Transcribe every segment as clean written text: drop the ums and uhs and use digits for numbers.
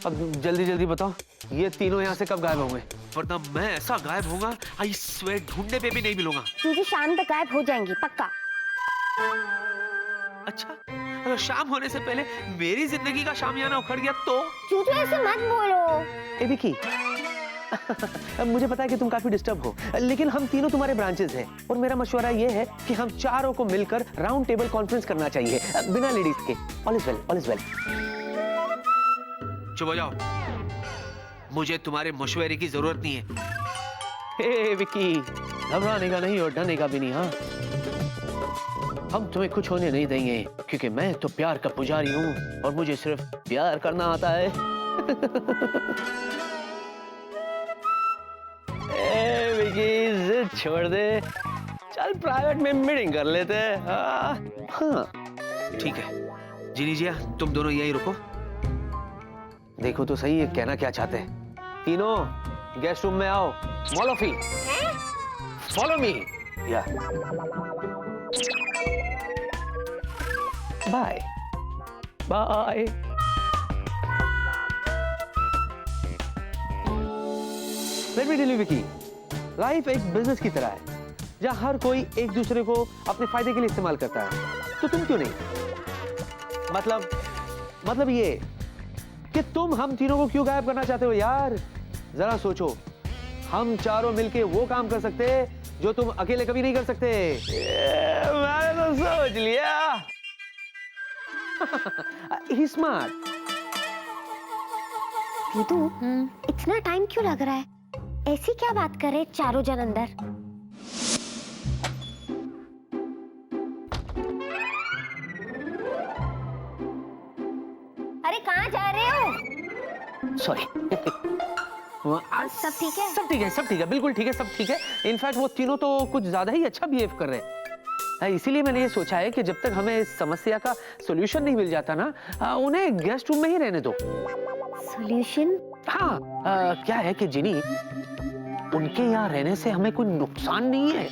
अब जल्दी जल्दी बताओ, ये तीनों यहाँ से कब गायब होंगे? वरना मैं ऐसा गायब होऊंगा, आई स्वेयर ढूंढने पे भी नहीं मिलूंगा। तुझे शाम तक गायब हो जाएंगी पक्का। अच्छा, अगर शाम होने से पहले मेरी जिंदगी का शामियाना उखड़ गया तो? चूचू ऐसे मत बोलो। ए विकी, मुझे पता है कि तुम काफी डिस्टर्ब हो, लेकिन हम तीनों तुम्हारे ब्रांचेस हैं और मेरा मशवरा ये है कि हम चारों को मिलकर राउंड टेबल कॉन्फ्रेंस करना चाहिए, बिना लेडीज के। All is well, all is well. चुप हो जाओ, मुझे तुम्हारे मशवरे की जरूरत नहीं है। हे विकी, घबराने का नहीं और डरने का भी नहीं। हाँ, हम तुम्हें कुछ होने नहीं देंगे, क्योंकि मैं तो प्यार का पुजारी हूँ और मुझे सिर्फ प्यार करना आता है। विकी, जिद छोड़ दे, चल प्राइवेट में मीटिंग कर लेते हैं। हाँ ठीक है, जीनी जिया तुम दोनों यही रुको। देखो तो सही, ये कहना क्या चाहते हैं। तीनों गेस्ट रूम में आओ। मॉलोफी, follow me. Yeah bye bye. Let me tell you Vicky, life एक बिजनेस की तरह है जहां हर कोई एक दूसरे को अपने फायदे के लिए इस्तेमाल करता है, तो तुम क्यों नहीं? मतलब ये कि तुम हम तीनों को क्यों गायब करना चाहते हो यार? जरा सोचो, हम चारों मिलके वो काम कर सकते हैं जो तुम अकेले कभी नहीं कर सकते। मैंने तो सोच लिया। He's smart। दीदू, इतना टाइम क्यों लग रहा है? ऐसी क्या बात कर रहे चारों जन अंदर? अरे कहाँ जा रहे हो? सॉरी। सब ठीक है? सब ठीक है, सब ठीक है, बिल्कुल ठीक है, सब ठीक है। इनफैक्ट वो तीनों तो कुछ ज्यादा ही अच्छा बिहेव कर रहे हैं। इसीलिए मैंने ये सोचा है कि जब तक हमें इस समस्या का सॉल्यूशन नहीं मिल जाता ना, उन्हें गेस्ट रूम में ही रहने दो। सॉल्यूशन? हाँ, क्या है कि जिनी, उनके यहाँ रहने से हमें कोई नुकसान नहीं है,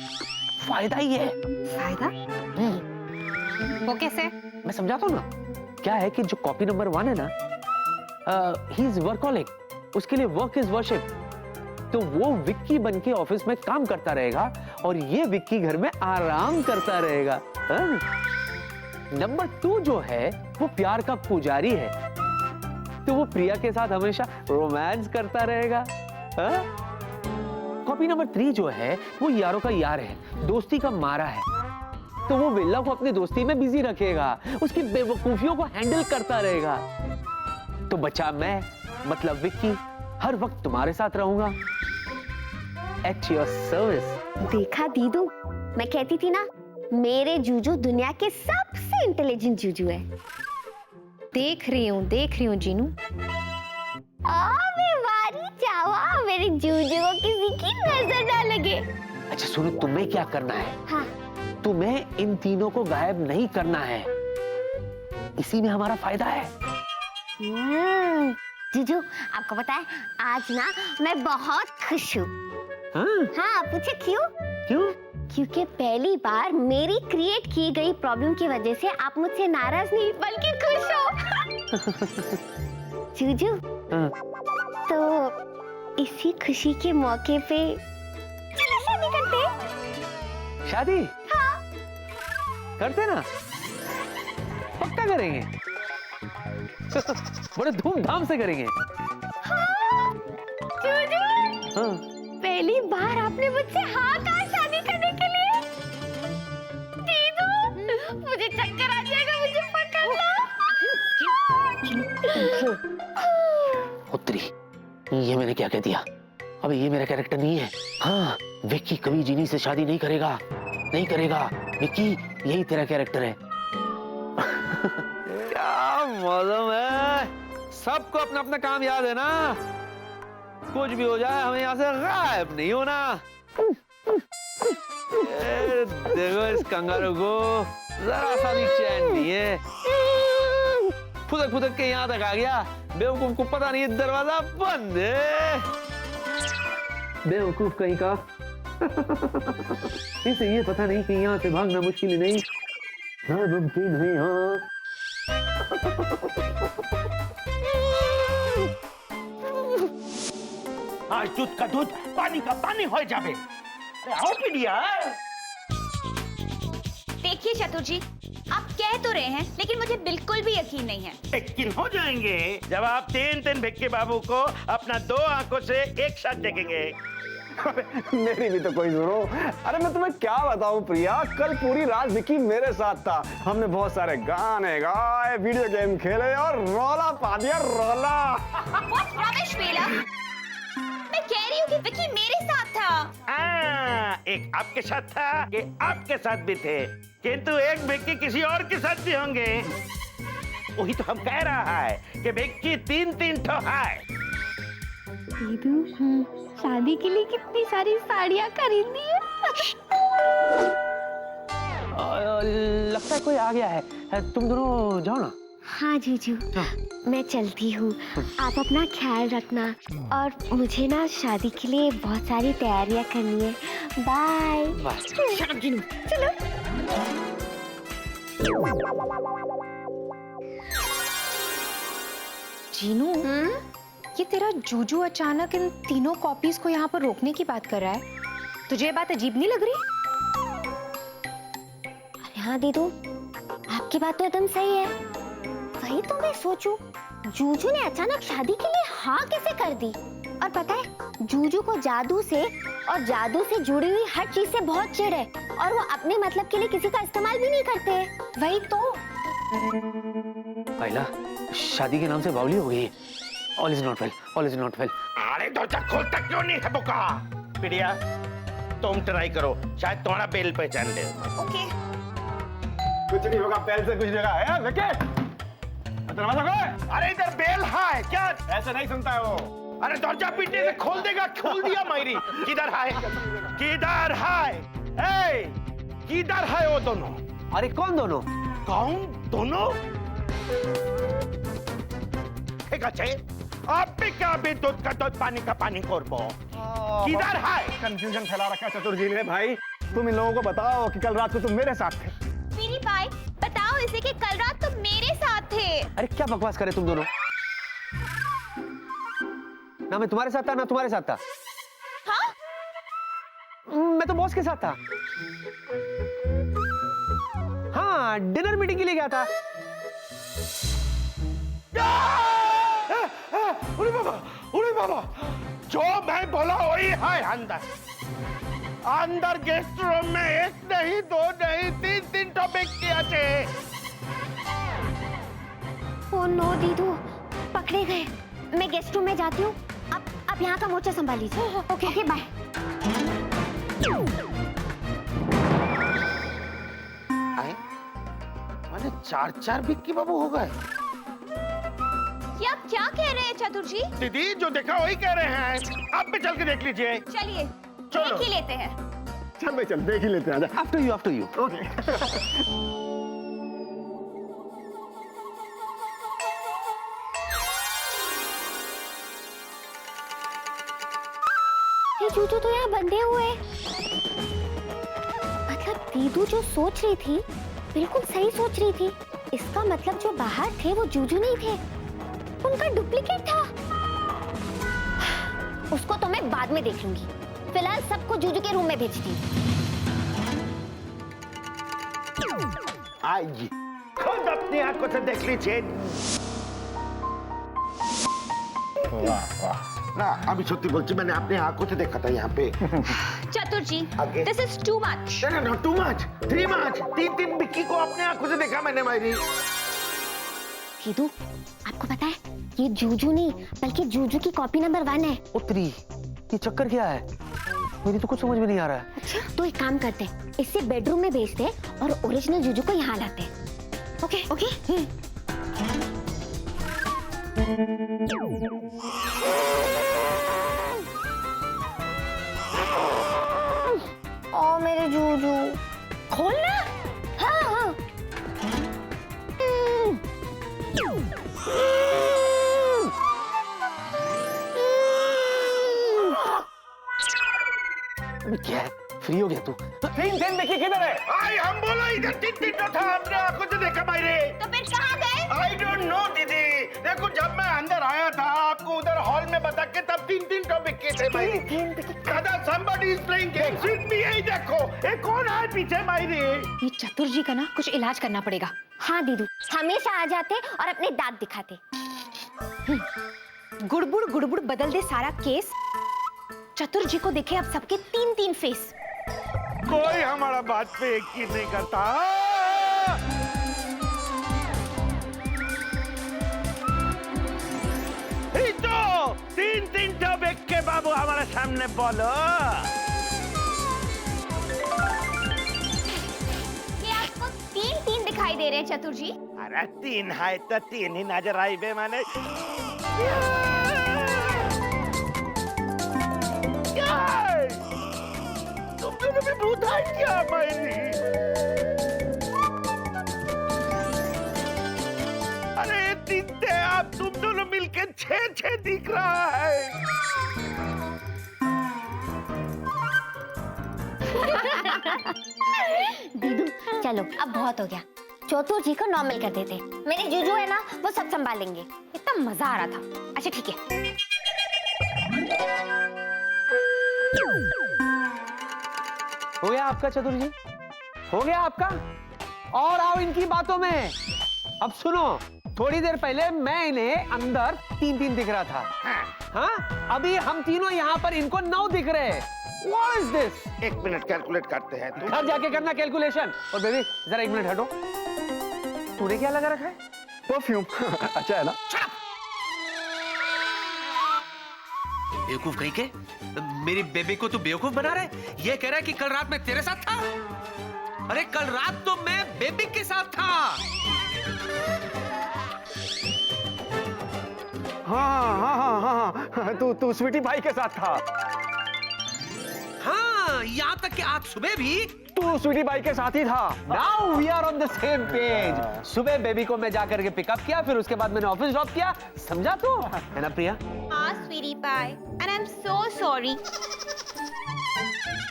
फायदा ही है। फायदा? वो कैसे? मैं समझाता हूँ ना। क्या है कि जो कॉपी नंबर 1 है ना, ही इज वर्कहोलिक, उसके लिए वर्क इज वर्शिप। तो वो विक्की बन के ऑफिस में काम करता रहेगा और ये विक्की घर में आराम करता रहेगा। नंबर 2 जो है वो प्यार का पुजारी है, तो वो प्रिया के साथ हमेशा रोमांस करता रहेगा। कॉपी नंबर 3 जो है वो यारों का यार है, दोस्ती का मारा है, तो वो बिल्ला को अपनी दोस्ती में बिजी रखेगा, उसकी बेवकूफियों को हैंडल करता रहेगा। तो बचा मैं, मतलब विक्की, हर वक्त तुम्हारे साथ रहूंगा, एट योर सर्विस। देखा दीदू, मैं कहती थी ना, मेरे जूजू दुनिया के सबसे इंटेलिजेंट जूजू है। देख रही हूँ जीनू। वारी चावा, मेरे जूजू को किसी की नजर ना लगे। अच्छा सुनो, तुम्हें क्या करना है? हाँ। तुम्हें इन तीनों को गायब नहीं करना है, इसी में हमारा फायदा है। जीजू, आपको पता है आज ना मैं बहुत खुश हूँ। हाँ, पूछे क्यों? क्योंकि पहली बार मेरी क्रिएट की गई प्रॉब्लम की वजह से आप मुझसे नाराज नहीं बल्कि खुश हो। जीजू, तो इसी खुशी के मौके पे चलो शादी करते हैं। शादी? हाँ। करते ना, पक्का करेंगे। बड़े धूमधाम से करेंगे। हाँ, जूजू, हाँ। पहली बार आपने मुझसे हाँ कहा शादी करने के लिए। दीदू, मुझे चक्कर आ जाएगा, मुझे पकड़ लो। उत्तरी, ये मैंने क्या कह दिया? अबे ये मेरा कैरेक्टर नहीं है। हाँ, विक्की कभी जीनी से शादी नहीं करेगा, नहीं करेगा। विक्की, यही तेरा कैरेक्टर है। क्या मौसम है, सबको अपना अपना काम याद है ना? कुछ भी हो जाए हमें यहाँ से गायब नहीं होना। देखो इस कंगारू को जरा सा भी चैन नहीं है, फुदक फुदक के यहाँ तक आ गया। बेवकूफ को पता नहीं दरवाजा बंद है। बेवकूफ कहीं का। इसे ये पता नहीं कि यहाँ से भागना मुश्किल नहीं, नामुमकिन है। यहाँ आज दूध का दूध पानी का पानी हो जावे। आओ पिडिया। देखिए चतुर जी, आप कह तो रहे हैं लेकिन मुझे बिल्कुल भी यकीन नहीं है। यकीन हो जाएंगे जब आप तीन भिक्की बाबू को अपना 2 आंखों से एक साथ देखेंगे। मेरी भी तो कोई सुनो। अरे मैं तुम्हें क्या बताऊं प्रिया, कल पूरी रात विकी मेरे साथ था। हमने बहुत सारे गाने गाए, वीडियो गेम खेले और रौला पा दिया, रौला। What rubbish, बेला? मैं कह रही हूँ कि विकी मेरे साथ था। एक आपके साथ था, एक आपके साथ भी थे, किंतु एक विक्की किसी और के साथ भी होंगे। वही तो हम कह रहा है कि विक्की 3 ठो है। शादी के लिए कितनी सारी साड़ियाँ खरीदी है। लगता है कोई आ गया है, तुम दोनों जाओ ना। हाँ जीजू, मैं चलती हूँ। आप अपना ख्याल रखना और मुझे ना शादी के लिए बहुत सारी तैयारियां करनी है। बाय। चलो जीनू, चलो। जीनू, ये तेरा जूजू अचानक इन तीनों कॉपीज को यहाँ पर रोकने की बात कर रहा है। तुझे ये बात अजीब नहीं लग रही? अरे हाँ दीदू, आपकी बात तो एकदम सही है। वही तो मैं सोचूं, जूजू ने अचानक शादी के लिए हाँ कैसे कर दी? और पता है, जूजू को जादू से और जादू से जुड़ी हुई हर चीज से बहुत चिढ़ है और वो अपने मतलब के लिए किसी का इस्तेमाल भी नहीं करते। वही तो। आइला, शादी के नाम से बावली हो गई। All is not well. All is not well. अरे दरवाजा खोलता क्यों नहीं है बुका? पिडिया, तुम ट्राई करो, शायद तुम्हारा बेल पहचान ले। ओके। कुछ नहीं होगा, बेल से कुछ नहीं होगा। है विकेट, दरवाजा खोल। अरे इधर बेल है क्या? ऐसे नहीं सुनता है वो। अरे दरवाजा पीटने से खोल देगा। खोल दिया मायरी। किधर है? किधर है? ए, किधर है वो दोनों? अरे कौन दोनों? कौन दोनों? ठीक है, आप भी क्या भी दूध का दूध पानी का पानी करबो? किधर है? कंफ्यूजन फैला रखा है चतुर जी ने। भाई तुम इन लोगों को बताओ कि कल रात को तुम मेरे साथ थे। मेरी भाई, बताओ इसे कि कल रात तुम मेरे साथ थे। अरे क्या बकवास करे तुम दोनों? ना मैं तुम्हारे साथ था ना तुम्हारे साथ था। हाँ? मैं तो बॉस के साथ था। हाँ, डिनर मीटिंग के लिए गया था। उरे बाबा, जो मैं बोला वही है। अंदर गेस्ट रूम में 1 नहीं 2 नहीं 3 टॉपिक किया थे। ओ नो दीदू, पकड़े गए। मैं गेस्ट रूम में जाती हूँ। आप यहाँ का मोर्चा संभाल लीजिए। Okay bye. मैंने 4 विक्की बाबू हो गए। ये आप क्या कह रहे हैं चतुर जी? दीदी जो देखा वही कह रहे हैं। आप भी चल के देख लीजिए। चलिए, चलो। देख ही लेते हैं। चल भाई चल, देख ही लेते हैं। आजा। After you, after you. Okay. ये जूजू तो यहाँ बंधे हुए। मतलब दीदू जो सोच रही थी बिल्कुल सही सोच रही थी। इसका मतलब जो बाहर थे वो जूजू नहीं थे, उनका डुप्लीकेट था। उसको तो मैं बाद में देख लूंगी। फिलहाल सबको जूजू के रूम में भेजती। आइए, खुद अपनी आंखों से देख लीजिए। वाह वाह। ना अभी सत्य बोलती, मैंने अपने आंखों से देखा था यहाँ पे। चतुर जी, आगे। This is too much. No, too much, 3 much। 3 Vicky को अपने आंखों से देखा मैंने मायरी। दीदू, आपको पता है ये जूजू नहीं बल्कि जूजू की कॉपी नंबर 1 है। उत्तरी, ये चक्कर क्या है? मेरी तो कुछ समझ में नहीं आ रहा है। अच्छा, तो एक काम करते हैं, इससे बेडरूम में भेजते हैं और ओरिजिनल जूजू को यहाँ लाते हैं। Okay okay. ओ मेरे जूजू, खोलना। हाँ हाँ। क्या है? फ्री हो गया तू? 3 देखिए किधर है? आई हम बोला इधर 3 था, अपने आंखों से देखा मायरे। तो फिर कहाँ गए? आई डोंट नो दीदी। देखो जब मैं अंदर आया था आपको उधर हॉल हॉल में बता के तब 3-3 टॉपिक के थे मायरी। दादा somebody is playing games with me, यही देखो ये कौन है पीछे मायरी? ये चतुर जी का ना कुछ इलाज करना पड़ेगा। हाँ दीदू, हमेशा आ जाते और अपने दांत दिखाते। गुड़बुड़ गुड़बुड़ बदल दे सारा केस। चतुर जी को देखे अब सबके 3-3 फेस। कोई हमारा बात पे यकीन नहीं करता। तो 3-3 टॉपिक के बाबू हमारे सामने बोलो। ये आपको 3-3 दिखाई दे रहे हैं चतुर जी? अरे 3 है तो 3 ही नजर आई बे माने। क्या? तुम दोनों भी भूत है क्या मायरी? अरे तीनते आप तुम दोनों मिलकर 6-6 दिख रहा है। दीदू चलो अब बहुत हो गया, चौथू जी को नॉर्मल कर देते। मेरे जुजू है ना, वो सब संभालेंगे। इतना मजा आ रहा था। अच्छा ठीक है। हो गया आपका चतुर जी? हो गया आपका? और आओ इनकी बातों में। अब सुनो, थोड़ी देर पहले मैं इन्हें अंदर 3-3 दिख रहा था। हाँ, अभी हम तीनों यहाँ पर इनको 9 दिख रहे हैं। What is this? 1 minute calculate करते हैं। तुम घर जाके करना कैलकुलेशन। और बेबी जरा 1 मिनट हटो। तूने क्या लगा रखा है? परफ्यूम। अच्छा है ना? बेवकूफ कहीं के, मेरी बेबी को तू बेवकूफ बना रहा है? ये कह रहा है कि कल रात मैं तेरे साथ था। अरे कल रात तो मैं बेबी के साथ था। हाँ, तू स्वीटी भाई के साथ था। हाँ, यहाँ तक कि आज सुबह भी तू स्वीटी भाई के साथ ही था। Now we are on the same page. सुबह बेबी को मैं जाकर के पिकअप किया, फिर उसके बाद मैंने ऑफिस ड्रॉप किया। समझा तू? है ना प्रिया? हाँ स्वीटी पाई, and I'm so sorry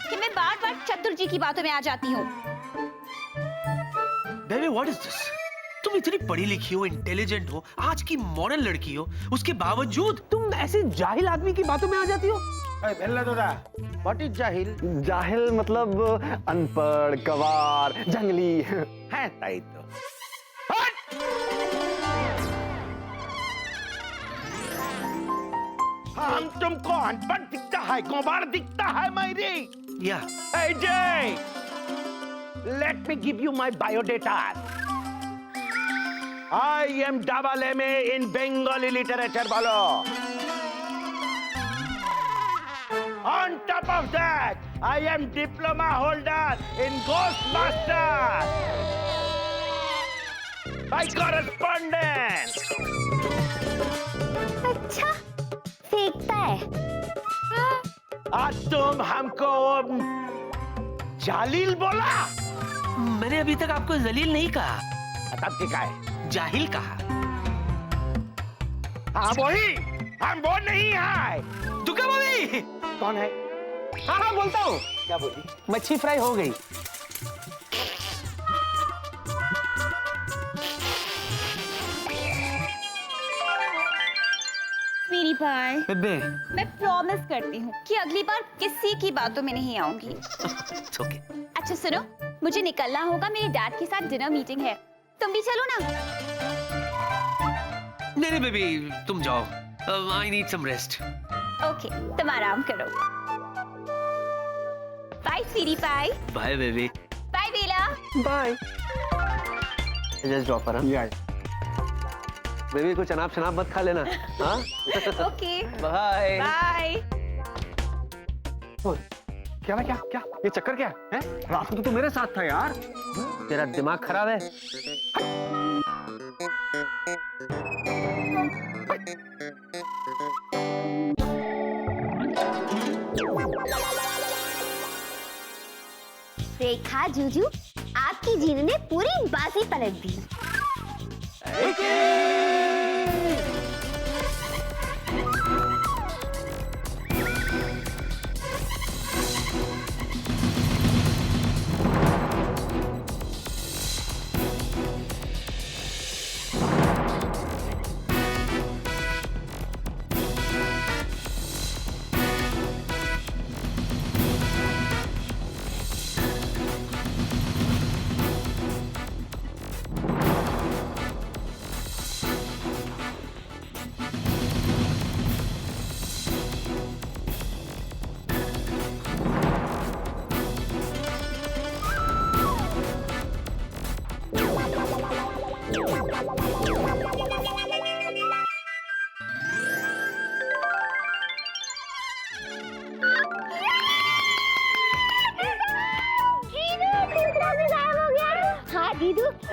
कि मैं बार-बार चतुर जी की बातों में आ जाती हूँ। Baby what is this? तुम इतनी पढ़ी लिखी हो, इंटेलिजेंट हो, आज की मॉडर्न लड़की हो, उसके बावजूद तुम ऐसे जाहिल आदमी की बातों में आ जाती हो। व्हाट इज जाहिल? जाहिल मतलब अनपढ़, गवार, जंगली। है ताई तो। हम तुमको अनपढ़ दिखता है, गंवार दिखता है मायरी? या Hey Jay, let me give you my biodata. I am double MA in Bengali literature, bolo. On top of that, I am diploma holder in Ghostbusters by correspondence. अच्छा, फेंकता है। आज तुम हमको जालिल बोला? मैंने अभी तक आपको जलील नहीं कहा, तब क्या है? जाहिल कहा। हाँ वही, हम वो नहीं है। तू क्या बोली? कौन है? हाँ हाँ बोलता हूँ। क्या बोली? मच्छी फ्राई हो गई। स्वीटी पाई, बेबे मैं प्रॉमिस करती हूँ कि अगली बार किसी की बातों में नहीं आऊंगी। It's okay. अच्छा सुनो, मुझे निकलना होगा, मेरे डैड के साथ डिनर मीटिंग है। तुम भी चलो ना। नहीं बेबी तुम जाओ, I need some rest. Okay, तुम आराम करो। Bye sweetie pie. Bye baby. Bye Bela. Bye. Just drop पर। बेबी कुछ अनाप शनाप मत खा लेना। हाँ ओके बाय बाय। क्या भाई, क्या क्या ये चक्कर क्या है? रात को तो तू मेरे साथ था यार। तेरा दिमाग खराब है। देखा जूजू, आपकी जीनी ने पूरी बाजी पलट दी।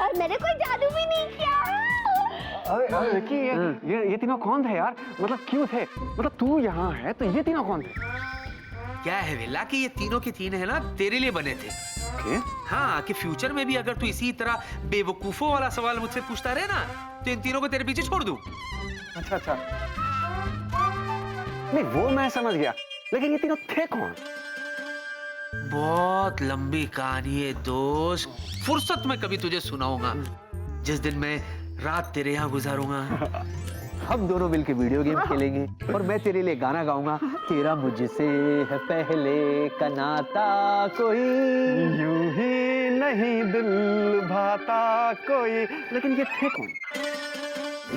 और मैंने कोई जादू भी नहीं किया। अरे विकी, ये तीनों कौन थे यार? मतलब क्यों थे? मतलब तू यहाँ है तो ये तीनों कौन थे? क्या है वेला कि ये तीनों के तीन है ना तेरे लिए बने थे। हाँ, कि फ्यूचर में भी अगर तू इसी तरह बेवकूफों वाला सवाल मुझसे पूछता रहे ना तो इन तीनों को तेरे पीछे छोड़ दूं। अच्छा। नहीं वो मैं समझ गया, लेकिन ये तीनों थे कौन? बहुत लंबी कहानी है दोस्त, फुर्सत में कभी तुझे सुनाऊंगा। जिस दिन मैं रात तेरे यहाँ गुजारूंगा, हम दोनों मिलकर वीडियो गेम खेलेंगे और मैं तेरे लिए गाना गाऊंगा, तेरा मुझसे है पहले का नाता कोई यूं ही नहीं दिल भाता कोई। लेकिन ये थे कौन?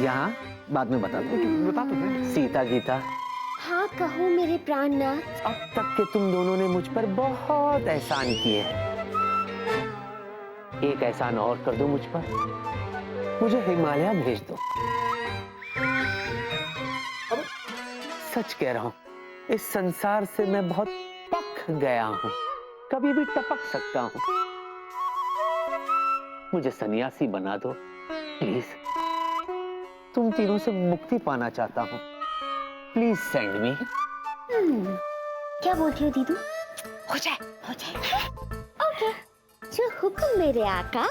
यहाँ बाद में बता तो दे। सीता गीता। हाँ कहो मेरे प्राणनाथ। अब तक के तुम दोनों ने मुझ पर बहुत एहसान किए हैं, एक एहसान और कर दो मुझ पर, मुझे हिमालय भेज दो। अब सच कह रहा हूं, इस संसार से मैं बहुत पक गया हूं, कभी भी टपक सकता हूं। मुझे सन्यासी बना दो प्लीज, तुम तीनों से मुक्ति पाना चाहता हूं, प्लीज सेंड मी। क्या बोलती हो दीदू? हो जाए। ओके, जो हुक्म मेरे आका।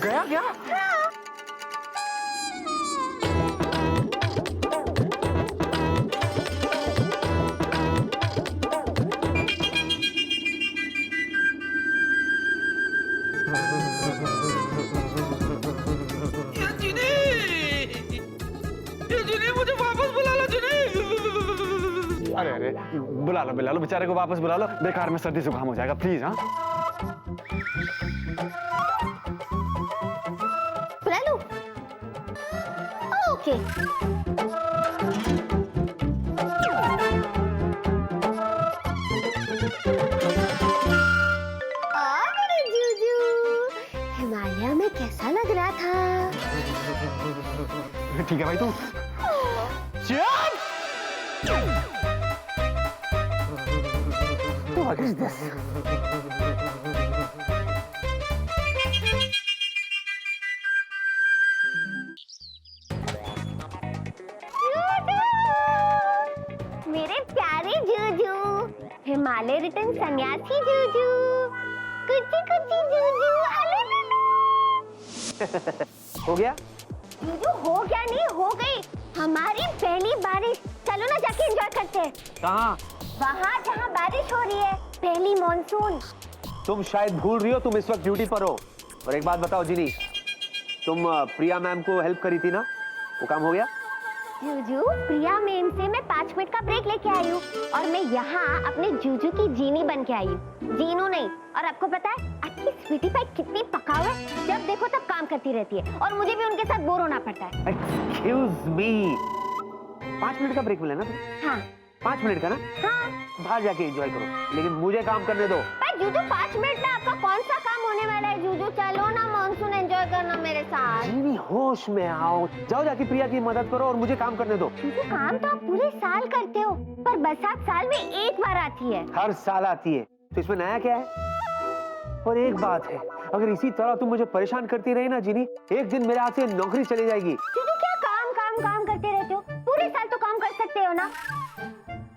गया क्या? मुझे वापस बुला लो अरे बुला लो बेचारे को वापस बुला लो, बेकार में सर्दी जुकाम हो जाएगा प्लीज। हाँ बुला लो। ओके। मेरे जूजू, हिमालय में कैसा लग रहा था? ठीक है भाई तू What is this? मेरे प्यारे जूजू, हिमालय रिटर्न सन्यासी जूजू, कुची कुची जूजू। हो गया? जूजू हो गया नहीं, हो गई हमारी पहली बारिश। चलो ना जाके एंजॉय करते हैं। कहाँ? वहाँ जहाँ बारिश हो रही है, पहली मॉनसून। तुम शायद भूल रही हो, तुम इस वक्त ड्यूटी पर हो। और एक बात बताओ जिनी, तुम प्रिया मैम को हेल्प करी थी ना, वो काम हो गया? जूजू, प्रिया मैम से मैं 5 मिनट का ब्रेक लेके आई हूँ और मैं यहाँ अपने जूजू की जीनी बन के आई हूँ, जीनू नहीं। और आपको पता है आपकी स्वीटी पाई कितनी पकाऊ है, जब देखो तब काम करती रहती है और मुझे भी उनके साथ बोर होना पड़ता है। Excuse me, 5 मिनट का ब्रेक मिला ना तुम्हें? हाँ 5 मिनट का ना? हाँ। बाहर जाके एंजॉय करो, लेकिन मुझे काम करने दो। पर जूजू 5 मिनट में आपका कौन सा काम होने वाला है? जूजू चलो ना मॉनसून एंजॉय करना मेरे साथ। जीनी होश में आओ, जाओ जाके प्रिया की मदद करो और मुझे काम करने दो। जूजू काम तो आप पूरे साल करते हो, पर बरसात साल में एक बार आती है। हर साल आती है, तो इसमें नया क्या है? और एक बात है, अगर इसी तरह तुम मुझे परेशान करती रही ना जीनी, एक दिन मेरे हाथ से नौकरी चली जाएगी। जूजू क्या काम काम काम करते रहते हो? पूरे साल तो काम कर सकते हो ना।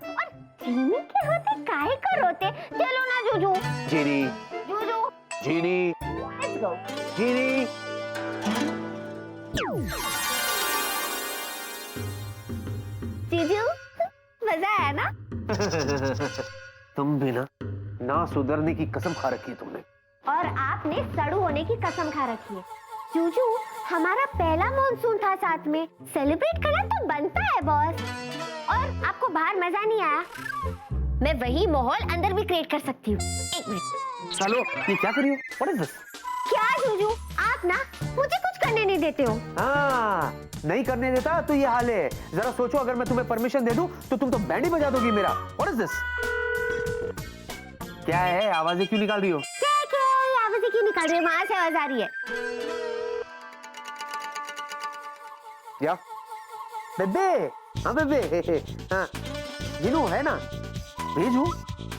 और जीनी के होते काहे को रोते? चलो ना जूजू। जीनी, जूजू जीनी, लेट्स गो। जीनी। जीजू मजा आया ना? तुम भी ना सुधरने की कसम खा रखी है तुमने। और आपने सड़ू होने की कसम खा रखी है। जूजू हमारा पहला मॉनसून था साथ में, सेलिब्रेट करना तो बनता है बॉस। और आपको बाहर मजा नहीं आया, मैं वही माहौल अंदर भी क्रिएट कर सकती हूँ। 1 मिनट। चलो, ये क्या करियो? What is this? क्या जूजू, आप ना मुझे कुछ करने नहीं देते हो। हाँ, नहीं करने देता तो ये हाल है। जरा सोचो, अगर मैं तुम्हें परमिशन दे दूं तो तुम तो बैंड ही बजा दोगी मेरा। What is this? क्या है, आवाजें क्यों निकाल रही हो? क्या आवाजें क्यों निकाल रही है? वहां से आवाज आ रही है। क्या? बेबे, हाँ बेबे, हाँ, जिनू है ना, भेजू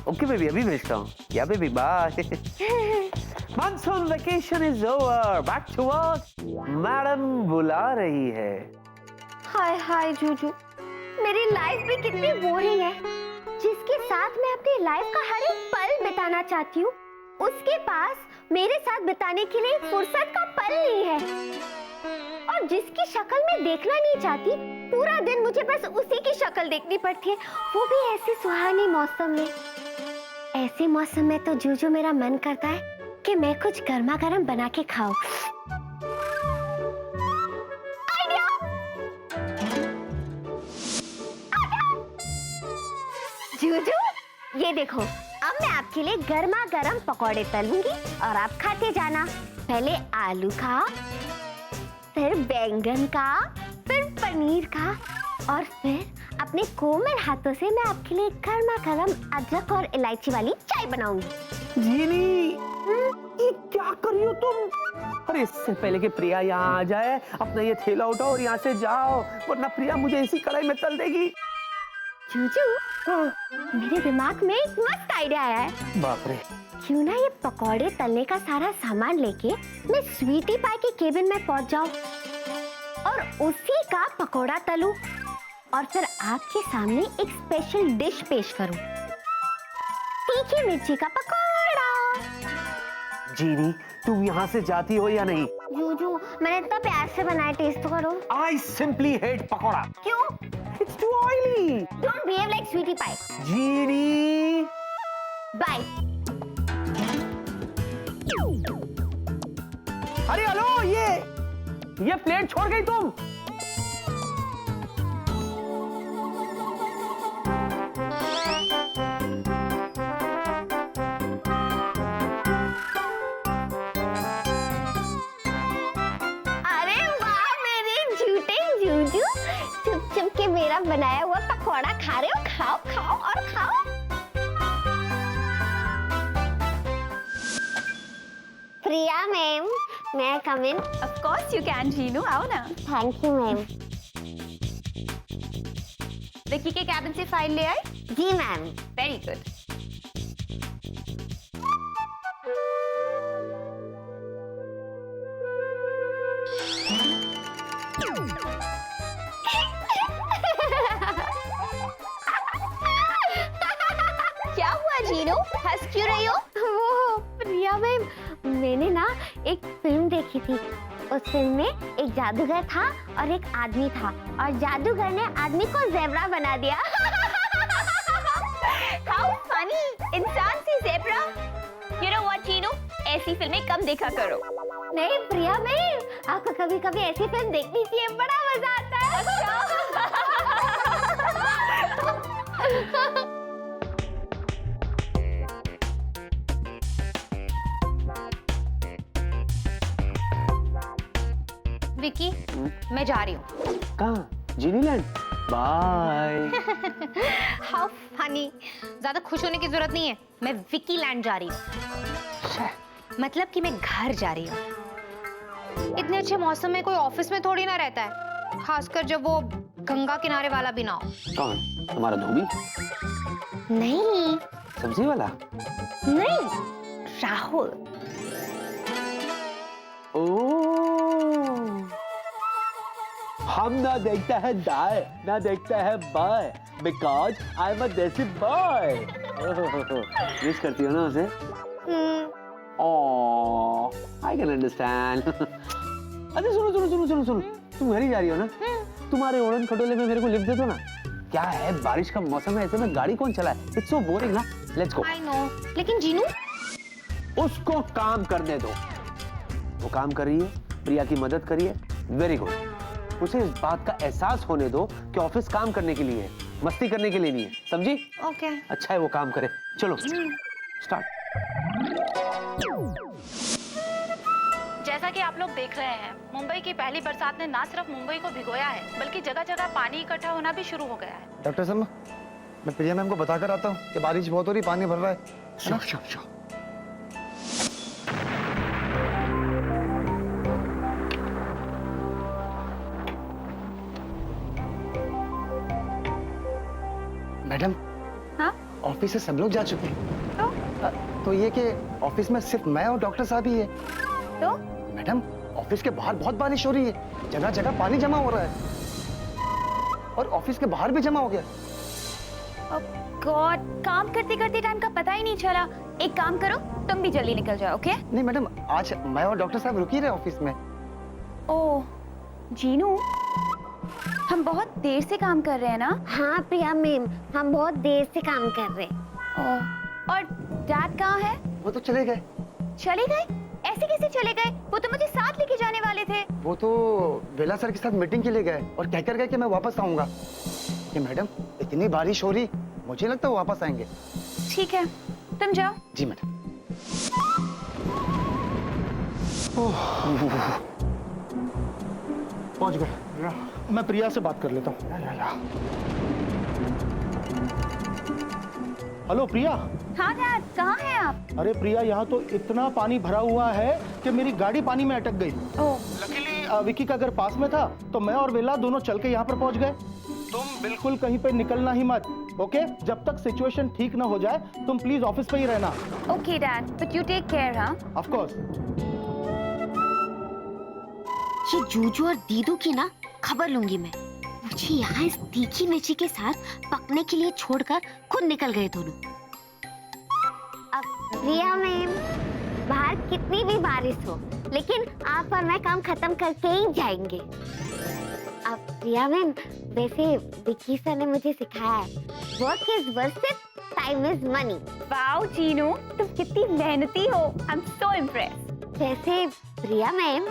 ओके बेबी, अभी भेजता हूँ। Yeah baby bye. Monsoon vacation is over, back to work. Madam बुला रही है। हाय हाय जूजू, मेरी लाइफ भी कितनी बोरिंग है। जिसके साथ मैं अपनी लाइफ का हर एक पल बिताना चाहती हूँ, उसके पास मेरे साथ बिताने के लिए फुर्सत का पल नहीं है। और जिसकी शक्ल मैं देखना नहीं चाहती, पूरा दिन मुझे बस उसी की शक्ल देखनी पड़ती है, वो भी ऐसे सुहाने मौसम में। ऐसे मौसम में तो जूजू मेरा मन करता है कि मैं कुछ गर्मा गर्म बना के खाऊं। आइडिया! जूजू, ये देखो, अब मैं आपके लिए गर्मा गर्म पकौड़े तलूंगी और आप खाते जाना। पहले आलू का, फिर बैंगन का, फिर पनीर का, और फिर अपने कोमल हाथों से मैं आपके लिए गर्मा गर्म अदरक और इलायची वाली चाय बनाऊंगी। जीनी, ये क्या कर रही हो तुम? अरे इससे पहले कि प्रिया यहाँ आ जाए, अपना ये थैला उठाओ और यहाँ से जाओ, वरना प्रिया मुझे इसी कढ़ाई में तल देगी। जूजू, मेरे दिमाग में एक मस्त आइडिया आया है। बाप रे। क्यों ना ये पकौड़े तलने का सारा सामान लेके मैं स्वीटी पाई के केबिन में पहुंच जाऊं और उसी का पकौड़ा तलूं और फिर आपके सामने एक स्पेशल डिश पेश करूं, तीखी मिर्ची का पकौड़ा। जीनी, तुम यहाँ से जाती हो या नहीं? जूजू, मैंने इतना प्यार से बनाया, टेस्ट तो करो। I simply hate pakora. क्यों? It's too oily। Don't behave like sweetie pie. Genie. Bye. अरे हेलो, ये प्लेट छोड़ गई तुम। अरे वाह मेरे झूठे जूजू, चुप चुप के मेरा बनाया हुआ पकौड़ा खा रहे हो। खाओ खाओ और खाओ। Priya ma'am, may I come in? Of course you can, Jinu, आओ ना। Thank you ma'am. विक्की के कैबिन से फाइल ले आए? जी मैम। Very good. क्या हुआ जीनू, हंस क्यों रही हो? वो प्रिया मैम, मैंने ना एक फिल्म देखी थी। उस फिल्म में एक जादूगर था और एक आदमी था, और जादूगर ने आदमी को ज़ेब्रा बना दिया। How funny! इंसान से zebra? You know what, Jinu? ऐसी फिल्में कम देखा करो। नहीं प्रिया मैम, आपको कभी कभी ऐसी फिल्म देखनी चाहिए, बड़ा मजा आता है। विकी, मैं जा रही हूँ। कहाँ? जीनीलैंड। बाय। How funny. ज्यादा खुश होने की जरूरत नहीं है, मैं विकी लैंड जा रही हूँ। मतलब कि मैं घर जा रही हूँ। इतने अच्छे मौसम में कोई ऑफिस में थोड़ी ना रहता है, खासकर जब वो गंगा किनारे वाला भी ना हो। कौन? तुम्हारा धोबी? नहीं सब्जी वाला? नहीं, राहुल। हम ना देखता है दाएं, ना देखता है बाएं, बिकॉज आई एम अ देसी बॉय। मिस करती हो ना उसे? ओह, आई कैन अंडरस्टैंड। अच्छा सुनो सुनो सुनो सुनो सुनो, तुम घर ही जा रही हो ना? तुम्हारे उड़न खटोले में मेरे को लिफ्ट दे दो ना। क्या है, बारिश का मौसम है, ऐसे में गाड़ी कौन चलाए? इट्स सो बोरिंग ना। Let's go. आई नो, लेकिन जीनू, उसको काम करने दो। वो काम कर रही है, प्रिया की मदद करिए, वेरी गुड। उसे इस बात का एहसास होने दो कि ऑफिस काम करने के लिए है, मस्ती करने के लिए नहीं है, समझी? ओके। अच्छा है वो काम करे। चलो स्टार्ट। जैसा कि आप लोग देख रहे हैं, मुंबई की पहली बरसात ने ना सिर्फ मुंबई को भिगोया है, बल्कि जगह जगह पानी इकट्ठा होना भी शुरू हो गया है। डॉक्टर साहब, मैं प्रिया मैम को बताकर आता हूँ कि बारिश बहुत हो रही, पानी भर रहा है। श्योर। मैडम, हाँ? ऑफिस से सब लोग जा चुके हैं। तो ये कि ऑफिस में सिर्फ मैं और डॉक्टर साहब ही है। तो मैडम, ऑफिस के बाहर बहुत बारिश हो रही है, जगह जगह पानी जमा हो रहा है और ऑफिस के बाहर भी जमा हो गया। गॉड, काम करते करते टाइम का पता ही नहीं चला। एक काम करो, तुम भी जल्दी निकल जाओ, ओके? नहीं मैडम, आज मैं और डॉक्टर साहब रुक ही रहे ऑफिस में। ओह जीनू, हम बहुत देर से काम कर रहे हैं ना? हाँ प्रिया मैम, हम बहुत देर से काम कर रहे हैं। ओह, और डैड कहाँ है? वो तो चले गए। चले गए? ऐसे कैसे चले गए? वो तो मुझे साथ लेके जाने वाले थे। वो तो बेला सर के साथ मीटिंग के लिए गए और कहकर गए कि मैं वापस आऊंगा। कि मैडम, इतनी बारिश हो रही, मुझे लगता है वो वापस आएंगे। ठीक है, तुम जाओ। जी मैडम। पहुंच गए। मैं प्रिया से बात कर लेता हूँ। हेलो प्रिया। हाँ डैड, कहाँ हैं आप? अरे प्रिया, यहाँ तो इतना पानी भरा हुआ है कि मेरी गाड़ी पानी में अटक गई। ओह, लकीली विकी का घर पास में था, तो मैं और वेला दोनों चल के यहाँ पर पहुँच गए। तुम बिल्कुल कहीं पे निकलना ही मत, ओके? जब तक सिचुएशन ठीक ना हो जाए, तुम प्लीज ऑफिस पे ही रहना। Okay dad, but you take care. हाँ, ऑफ कोर्स। ये जूजू और दीदू की ना खबर लूंगी मैं। मुझे यहाँ इस तीखी मिर्ची के साथ पकने के लिए छोड़कर खुद निकल गए दोनों। अब प्रिया मैम, बाहर कितनी भी बारिश हो, लेकिन आप और मैं काम खत्म करके ही जाएंगे। अब प्रिया मैम, वैसे विकी सर ने मुझे सिखाया है, work is worth it, time is money. Wow Jinu, तुम कितनी मेहनती हो। I am so impressed. वैसे प्रिया मैम,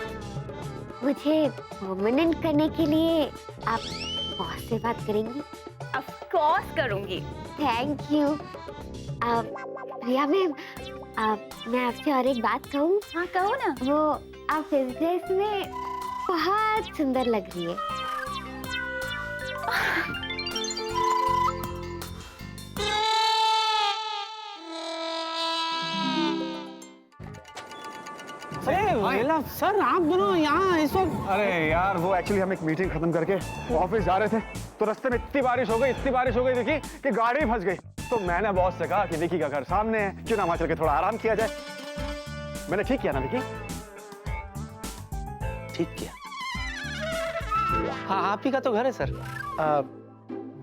मुझे परमानेंट करने के लिए आप बॉस से बात करेंगी? ऑफ कोर्स करूंगी। Thank you. प्रिया मैम, मैं आपसे और एक बात कहूँ? हाँ कहो ना। वो आप इस ड्रेस में बहुत सुंदर लग रही है। सर, आप दोनों यहाँ इस वक्त? अरे यार, वो एक्चुअली हम एक मीटिंग खत्म करके ऑफिस जा रहे थे, तो रास्ते में इतनी बारिश हो गई विकी कि गाड़ी फंस गई। तो मैंने बॉस से कहा कि विकी का घर सामने है, क्यों ना वहां चल के थोड़ा आराम किया जाए। मैंने ठीक किया ना विकी? ठीक किया। हाँ, आप ही का तो घर है सर।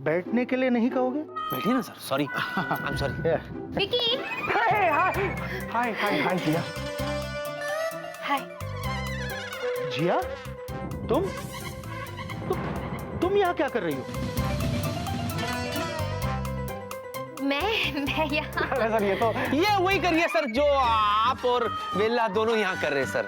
बैठने के लिए नहीं कहोगे? बैठिए ना sir. Sorry, I am sorry. Vicky. Hi hi hi Jiya. Hi Jiya, तुम यहाँ क्या कर रही हो? मैं यहाँ। अरे सर, ये वही करिए सर जो आप और वेला दोनों यहाँ कर रहे हैं सर।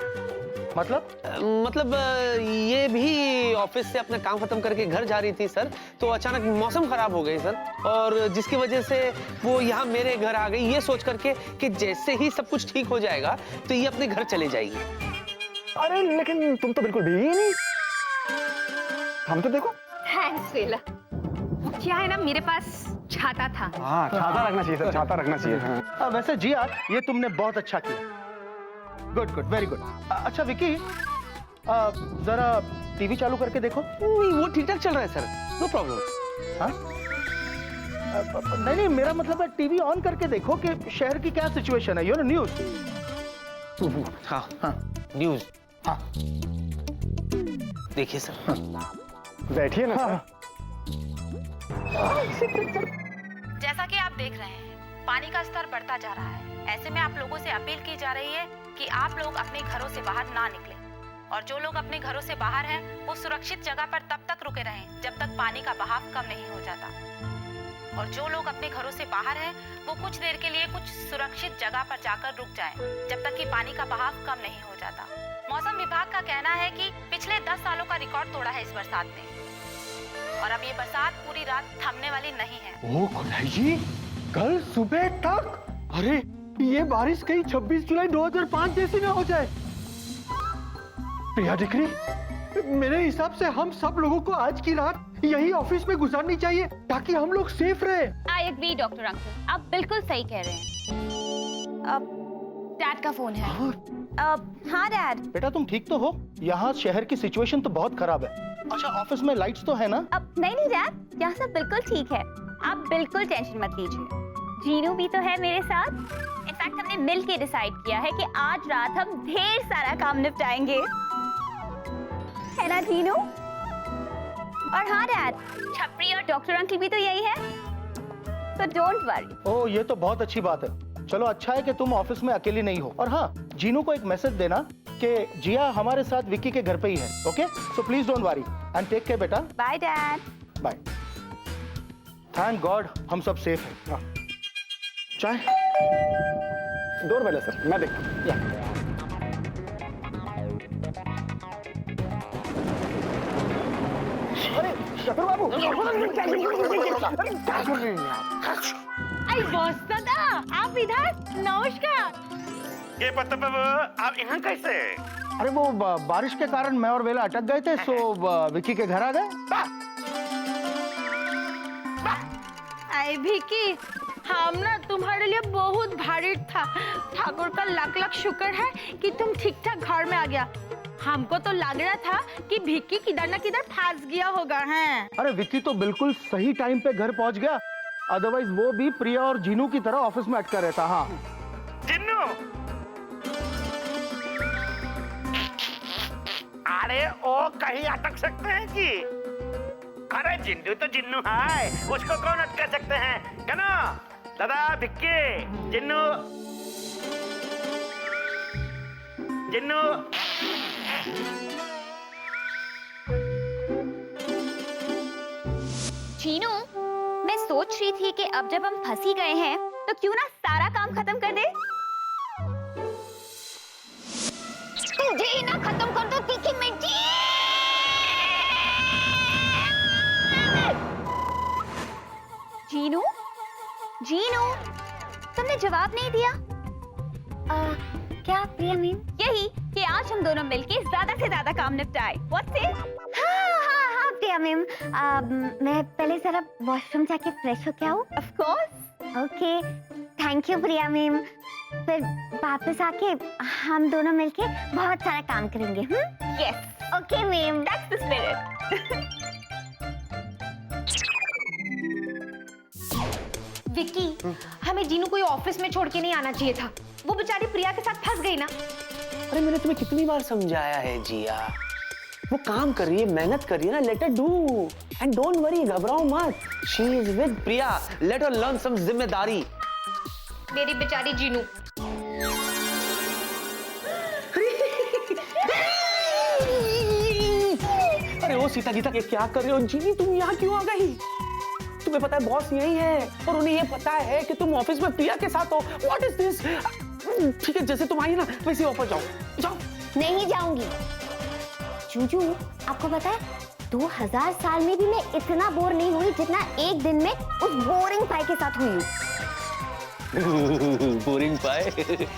मतलब ये भी ऑफिस से अपना काम खत्म करके घर जा रही थी सर, तो अचानक मौसम खराब हो गई सर, और जिसकी वजह से वो यहाँ मेरे घर आ गई, ये सोच करके कि जैसे ही सब कुछ ठीक हो जाएगा तो ये अपने घर चले जाएगी। अरे लेकिन तुम तो बिल्कुल भीगी ही नहीं। हम तो देखो। थैंक्स वेला। क्या है ना, मेरे पास छाता था। हाँ, छाता रखना चाहिए सर, छाता रखना चाहिए। हाँ। वैसे जिया, ये तुमने बहुत अच्छा किया। Good good, very good. अच्छा विकी, जरा टीवी चालू करके देखो। नहीं, वो ठीक ठाक चल रहा है सर, नो प्रॉब्लम। हाँ? नहीं, मेरा मतलब है टीवी ऑन करके देखो कि शहर की क्या सिचुएशन है। You know, news. हाँ हाँ, न्यूज। हाँ। देखिए सर। बैठिए ना सर। जैसा कि आप देख रहे हैं, पानी का स्तर बढ़ता जा रहा है। ऐसे में आप लोगों से अपील की जा रही है कि आप लोग अपने घरों से बाहर ना निकलें, और जो लोग अपने घरों से बाहर हैं वो सुरक्षित जगह पर तब तक रुके रहें जब तक पानी का बहाव कम नहीं हो जाता। और जो लोग अपने घरों से बाहर हैं वो कुछ देर के लिए कुछ सुरक्षित जगह पर जाकर रुक जाएं जब तक कि पानी का बहाव कम नहीं हो जाता। मौसम विभाग का कहना है कि पिछले 10 सालों का रिकॉर्ड तोड़ा है इस बरसात ने, और अब ये बरसात पूरी रात थमने वाली नहीं है। ओ खुदाई जी, कल सुबह तक? अरे ये बारिश कहीं 26 जुलाई 2005 जैसी ना हो जाए। प्रिया दिकरी, मेरे हिसाब से हम सब लोगों को आज की रात यही ऑफिस में गुजारनी चाहिए ताकि हम लोग सेफ रहे। आई एग्री डॉक्टर अंकल, आप बिल्कुल सही कह रहे हैं। अब डैड का फोन है। हाँ डैड। बेटा तुम ठीक तो हो? यहाँ शहर की सिचुएशन तो बहुत खराब है। अच्छा, ऑफिस में लाइट्स तो है ना? अब नहीं डैड, यहाँ सब बिल्कुल ठीक है। आप बिल्कुल टेंशन मत लीजिए। जीनू भी तो है मेरे साथ। इनफैक्ट हमने मिल के डिसाइड किया है कि आज रात हम ढेर सारा काम निपटाएंगे, है ना जीनू? और हाँ डैड, छपरी और डॉक्टर अंकल भी तो यही है, तो डोंट वरी। ओह, ये तो बहुत अच्छी बात है। चलो, अच्छा है कि तुम ऑफिस में अकेली नहीं हो। और हाँ, जीनू को एक मैसेज देना कि जिया हमारे साथ विक्की के घर पे ही है। Okay, so please don't worry and take care बेटा। Bye dad. Bye. Thank God हम सब सेफ हैं। हाँ। चाय? डोर बेल है सर, मैं देखता हूँ। या। अरे चतुर बाबू, क्या कर रहे हैं आप? अरे बॉस दादा, आप इधर? नमस्कार। ये पता बाबू, आप यहाँ कैसे? अरे वो बारिश के कारण मैं और वेला अटक गए थे, सो विक्की के घर आ गए। अरे विक्की, हम ना तुम्हारे लिए बहुत भारी था। ठाकुर का लाख लाख शुक्र है कि तुम ठीक ठाक घर में आ गया। हमको तो लग रहा था कि विक्की किधर ना किधर फंस गया होगा। हैं? अरे विक्की तो बिल्कुल सही टाइम पे घर पहुंच गया, अदरवाइज वो भी प्रिया और जीनू की तरह ऑफिस में अटका रहता। हाँ जिन्नू, अरे ओ कहीं अटक सकते हैं कि? अरे जिन्नू तो जिन्नू है, उसको कौन अटका सकते हैं? कनो दादा, भिक्की, जिन्नू जिन्नू। जीनू, मैं सोच रही थी कि अब जब हम फंस ही गए हैं तो क्यों ना सारा काम खत्म कर दे। तुझे ही ना खत्म कर दो तीखी मिर्ची। जीनू, जीनू, तुमने जवाब नहीं दिया। क्या प्रिया मैम? यही कि आज हम दोनों मिलके ज्यादा से ज्यादा काम निपटाए। What's it? हाँ प्रिया मैम, मैं पहले जरा वॉशरूम जाके फ्रेश होके आऊँ? Of course. Okay, thank you Priya ma'am. फिर वापस आके हम दोनों मिलके बहुत सारा काम करेंगे। Yes. Okay ma'am. That's the spirit. Vicky, हमें जीनू को ऑफिस में छोड़ के नहीं आना चाहिए था। वो बेचारी प्रिया के साथ फंस गई ना। अरे मैंने तुम्हें कितनी बार समझाया है जिया, वो काम कर रही है, मेहनत कर रही है ना, let her do and don't worry, घबराओ मत। She is with Priya, let her learn some जिम्मेदारी। मेरी बेचारी जीनू। अरे ओ सीता गीता, ये क्या कर रहे हो? जीनी तुम यहाँ क्यों आ गई? तुम्हें पता है बॉस यही है और उन्हें ये पता है कि तुम ऑफिस में प्रिया के साथ हो। What is this? ठीक है, जैसे तुम आई ना वैसे वापस जाओ। जाओ। नहीं जाऊंगी। जूजू, आपको पता है 2000 साल में भी मैं इतना बोर नहीं हुई जितना एक दिन में उस बोरिंग पाई के साथ हुई हूँ। Boring pie,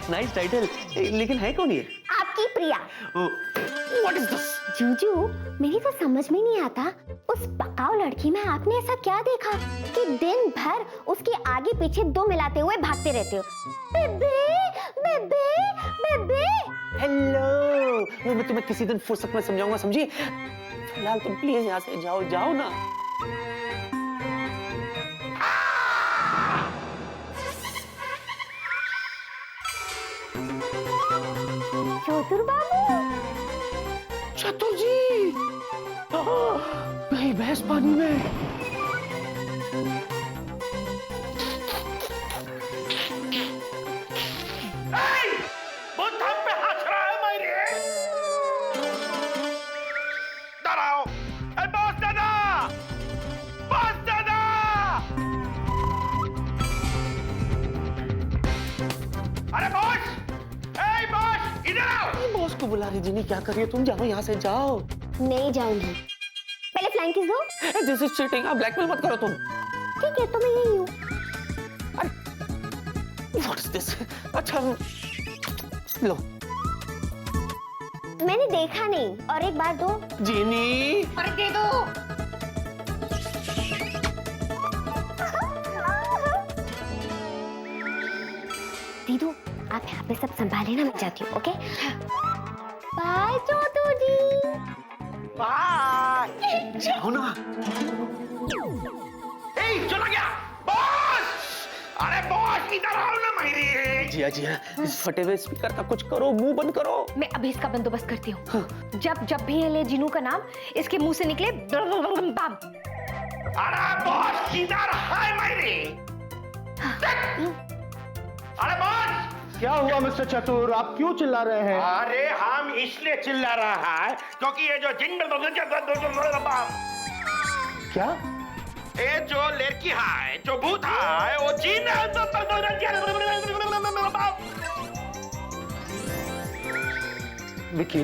nice title. लेकिन है कौन ये? आपकी Priya. What is this? Juju, मेरी तो समझ में नहीं आता, उस पकाऊ लड़की में आपने ऐसा क्या देखा कि दिन भर उसके आगे पीछे दो मिलाते हुए भागते रहते हो? बेबे, बेबे, बेबे। हेलो, मैं तुम्हें किसी दिन फुर्सत में समझाऊंगा, समझी? फिलहाल तुम प्लीज यहाँ से जाओ, जाओ ना। चतुर बाबू। चतुर जी, नहीं भैंस पानी में। वो थम पे हंस रहा है मेरे। डराओ। ए बॉस दादा, बॉस दादा। अरे बॉस, ए बॉस, इधर आओ। बॉस को बुला रही जीनी, क्या कर रही हो तुम? जाओ यहाँ से, जाओ। नहीं जाऊंगी, पहले फ्लाइंग किस दो। दिस इज चीटिंग, ब्लैकमेल मत करो तुम। ठीक है, तो मैं यही हूँ। What is this? अच्छा लो। मैंने देखा नहीं, और एक बार दो। जीनी, अरे दे दो। दीदू, आप यहाँ पे सब संभाले ना, मैं जाती हूँ। ओके, बाय चोटू जी। बाय। जाओ ना। ए, चला गया। बॉस, अरे बॉस इधर आओ ना मायरी। जिया जिया, इस फटे हुए स्पीकर का कुछ करो, मुंह बंद करो। मैं अभी इसका बंदोबस्त करती हूँ। जब भी ये ले जीनू का नाम इसके मुंह से निकले बम। अरे बॉस इधर है मायरी। अरे बॉस, क्या हुआ मिस्टर चतुर, आप क्यों चिल्ला रहे हैं? अरे हम इसलिए चिल्ला रहा है क्योंकि ये जो क्या? ये जो लड़की है, जो भूत है, वो जीन विकी,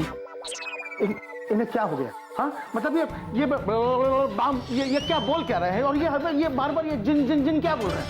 इन्हें क्या हो गया? हाँ, मतलब ये क्या बोल क्या रहे हैं? और ये बार बार ये जिन जिन जिन क्या बोल रहे हैं?